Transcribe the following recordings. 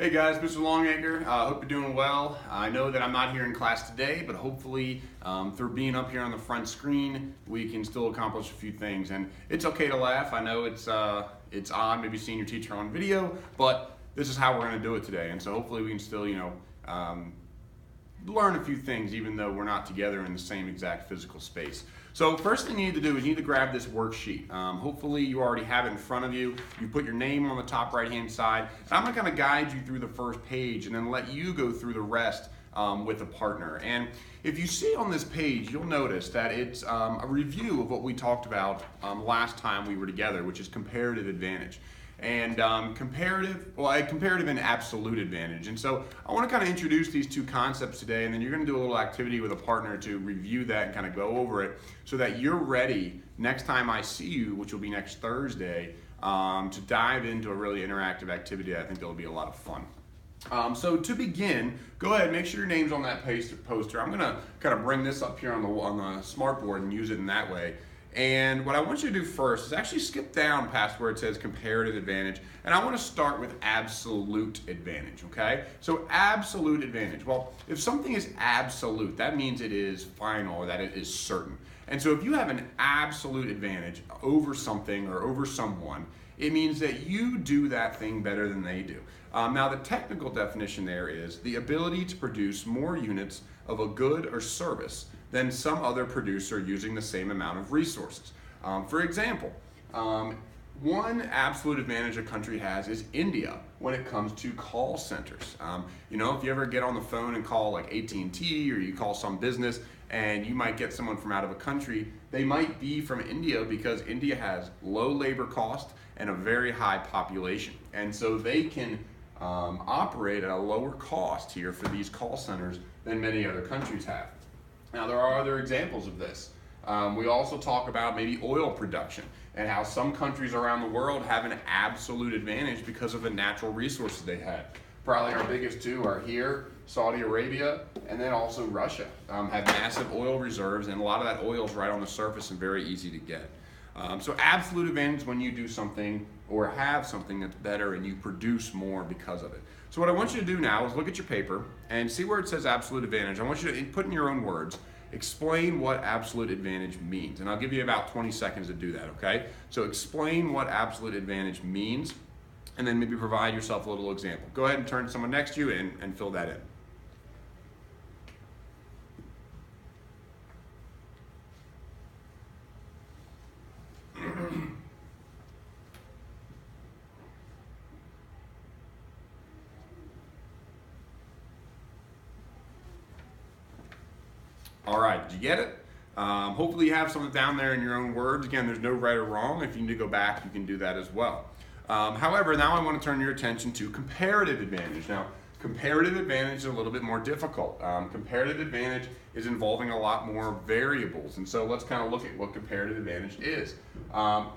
Hey guys, Mr. Longacre. Hope you're doing well. I know that I'm not here in class today, but hopefully through being up here on the front screen, we can still accomplish a few things. And it's okay to laugh. I know it's odd maybe seeing your teacher on video, but this is how we're going to do it today. And so hopefully we can still, learn a few things even though we're not together in the same exact physical space. So first thing you need to do is you need to grab this worksheet. Hopefully you already have it in front of you. You put your name on the top right hand side. And I'm going to guide you through the first page and then let you go through the rest with a partner. And if you see on this page, you'll notice that it's a review of what we talked about last time we were together, which is comparative advantage. And comparative and absolute advantage. And so I want to kind of introduce these two concepts today, and then you're going to do a little activity with a partner to review that and kind of go over it so that you're ready next time I see you, which will be next Thursday, to dive into a really interactive activity. I think that'll be a lot of fun. So to begin, go ahead, make sure your name's on that poster. I'm going to kind of bring this up here on the smart board and use it in that way. And what I want you to do first is actually skip down past where it says comparative advantage, and I want to start with absolute advantage, okay? So absolute advantage. Well, if something is absolute, that means it is final or that it is certain. And so if you have an absolute advantage over something or over someone, it means that you do that thing better than they do. Now the technical definition there is the ability to produce more units of a good or service than some other producer using the same amount of resources. For example, one absolute advantage a country has is India when it comes to call centers. If you ever get on the phone and call like AT&T or you call some business and you might get someone from out of a country, they might be from India because India has low labor cost and a very high population. And so they can operate at a lower cost here for these call centers than many other countries have. Now there are other examples of this. We also talk about maybe oil production and how some countries around the world have an absolute advantage because of the natural resources they had. Probably our biggest two are here, Saudi Arabia, and then also Russia. Have massive oil reserves, and a lot of that oil is right on the surface and very easy to get. So absolute advantage when you do something or have something that's better and you produce more because of it. So what I want you to do now is look at your paper and see where it says absolute advantage. I want you to put in your own words, explain what absolute advantage means. And I'll give you about 20 seconds to do that, okay? So explain what absolute advantage means and then maybe provide yourself a little example. Go ahead and turn to someone next to you and fill that in. All right, did you get it? Hopefully you have something down there in your own words. Again, there's no right or wrong. If you need to go back, you can do that as well. However, now I want to turn your attention to comparative advantage. Now, comparative advantage is a little bit more difficult. Comparative advantage is involving a lot more variables. And so let's kind of look at what comparative advantage is.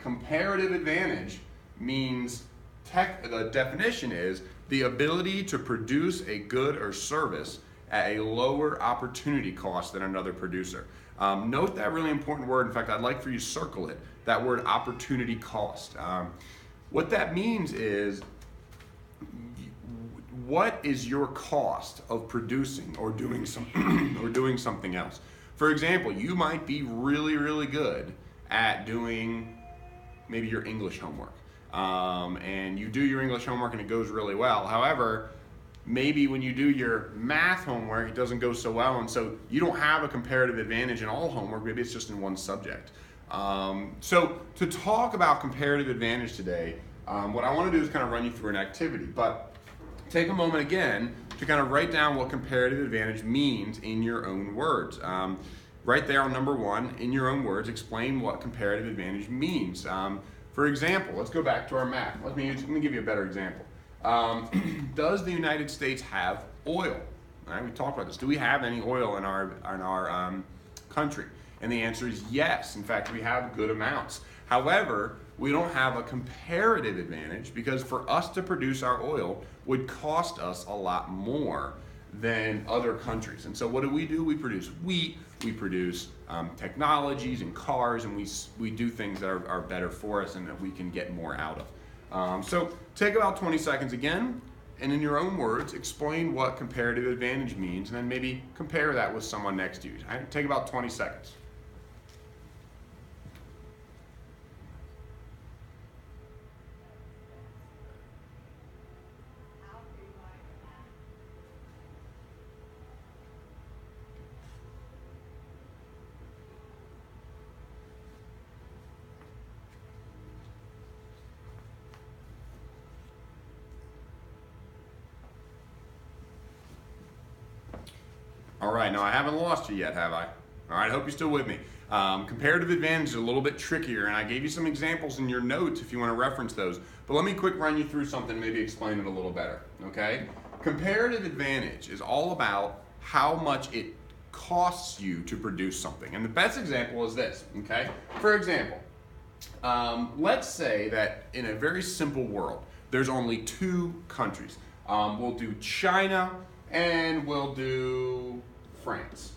Comparative advantage means, the definition is the ability to produce a good or service at a lower opportunity cost than another producer. Note that really important word. In fact, I'd like for you to circle it, that word opportunity cost. What that means is, what is your cost of producing or doing something else? For example, you might be really, really good at doing maybe your English homework. And you do your English homework and it goes really well. However, maybe when you do your math homework, it doesn't go so well, and so you don't have a comparative advantage in all homework. Maybe it's just in one subject. So to talk about comparative advantage today, what I want to do is kind of run you through an activity, but take a moment again to kind of write down what comparative advantage means in your own words. Right there on number one, in your own words, explain what comparative advantage means. For example, let's go back to our map. Let me give you a better example. Does the United States have oil? All right, we talked about this. Do we have any oil in our country? And the answer is yes. In fact, we have good amounts. However, we don't have a comparative advantage because for us to produce our oil would cost us a lot more than other countries. And so what do? We produce wheat, we produce technologies and cars, and we do things that are better for us and that we can get more out of. So take about 20 seconds again, and in your own words, explain what comparative advantage means, and then maybe compare that with someone next to you. Take about 20 seconds. All right, now I haven't lost you yet, have I? All right, I hope you're still with me. Comparative advantage is a little bit trickier, and I gave you some examples in your notes if you want to reference those. But let me quick run you through something, maybe explain it a little better, okay? Comparative advantage is all about how much it costs you to produce something. And the best example is this, okay? For example, let's say that in a very simple world, there's only two countries. We'll do China and we'll do France.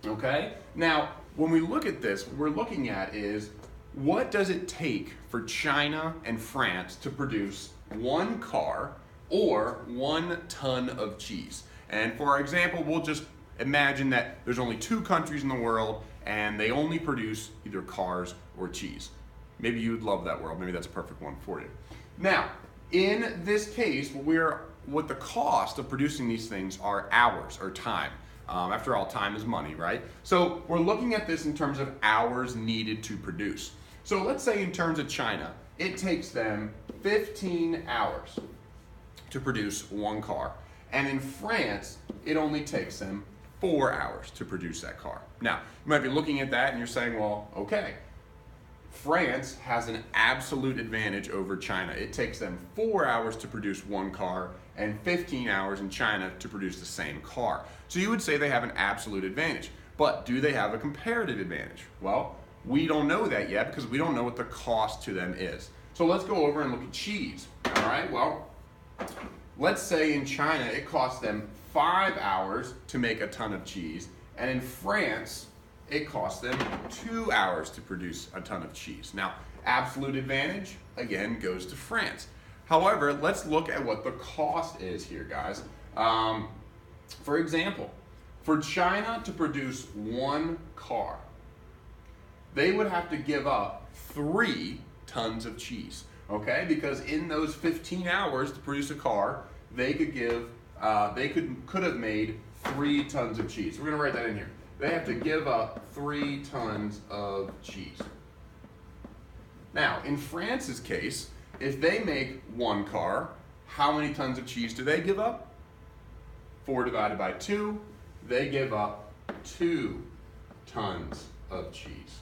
Okay? Now, when we look at this, what we're looking at is what does it take for China and France to produce one car or 1 ton of cheese? And for our example, we'll just imagine that there's only two countries in the world and they only produce either cars or cheese. Maybe you would love that world. Maybe that's a perfect one for you. Now, in this case, what the cost of producing these things are hours or time. After all, time is money, right? So we're looking at this in terms of hours needed to produce. So let's say in terms of China, it takes them 15 hours to produce one car. And in France, it only takes them 4 hours to produce that car. Now, you might be looking at that and you're saying, well, okay, France has an absolute advantage over China. It takes them 4 hours to produce one car and 15 hours in China to produce the same car. So you would say they have an absolute advantage. But do they have a comparative advantage? Well, we don't know that yet because we don't know what the cost to them is. So let's go over and look at cheese. All right, well, let's say in China it costs them 5 hours to make a ton of cheese, and in France it costs them 2 hours to produce a ton of cheese. Now, absolute advantage, again, goes to France. However, let's look at what the cost is here, guys. For example, for China to produce one car, they would have to give up 3 tons of cheese, okay? Because in those 15 hours to produce a car, they could have made 3 tons of cheese. We're gonna write that in here. They have to give up 3 tons of cheese. Now, in France's case, if they make one car, how many tons of cheese do they give up? 4 divided by 2, they give up 2 tons of cheese.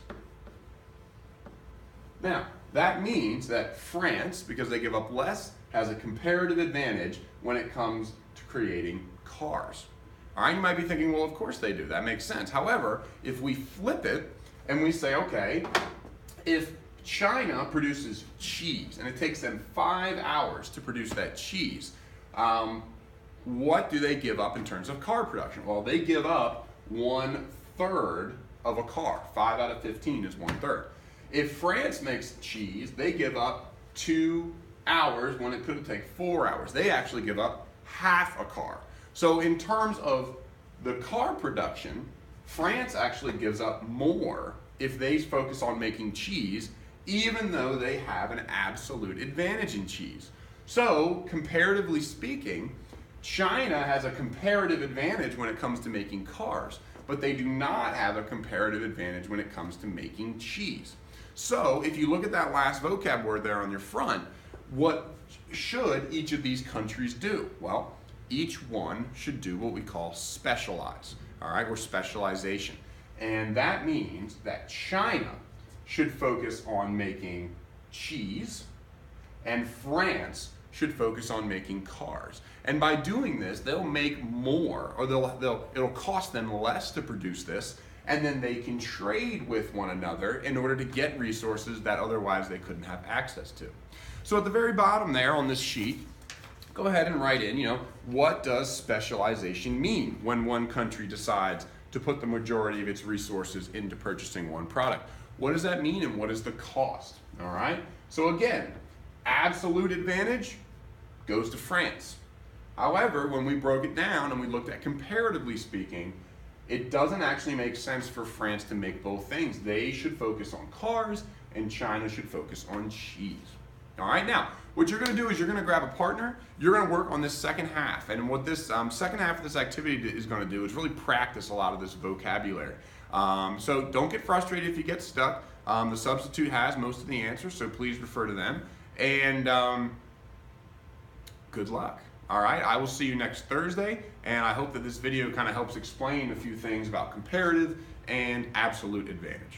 Now, that means that France, because they give up less, has a comparative advantage when it comes to creating cars. All right, you might be thinking, well, of course they do. That makes sense. However, if we flip it and we say, okay, if China produces cheese and it takes them 5 hours to produce that cheese, what do they give up in terms of car production? Well, they give up 1/3 of a car. 5 out of 15 is 1/3. If France makes cheese, they give up 2 hours when it could take 4 hours. They actually give up half a car. So in terms of the car production, France actually gives up more if they focus on making cheese, even though they have an absolute advantage in cheese. So comparatively speaking, China has a comparative advantage when it comes to making cars, but they do not have a comparative advantage when it comes to making cheese. So if you look at that last vocab word there on your front, what should each of these countries do? Well, each one should do what we call specialize, all right, or specialization. And that means that China should focus on making cheese, and France should focus on making cars. And by doing this, they'll make more, or it'll cost them less to produce this, and then they can trade with one another in order to get resources that otherwise they couldn't have access to. So at the very bottom there on this sheet, go ahead and write in, what does specialization mean when one country decides to put the majority of its resources into purchasing one product? What does that mean and what is the cost? All right? So again, absolute advantage goes to France. However, when we broke it down and we looked at comparatively speaking, it doesn't actually make sense for France to make both things. They should focus on cars and China should focus on cheese. All right, now, what you're gonna do is you're gonna grab a partner, you're gonna work on this second half. And what this second half of this activity is gonna do is really practice a lot of this vocabulary. So don't get frustrated if you get stuck. The substitute has most of the answers, so please refer to them. And good luck. All right, I will see you next Thursday, and I hope that this video kind of helps explain a few things about comparative and absolute advantage.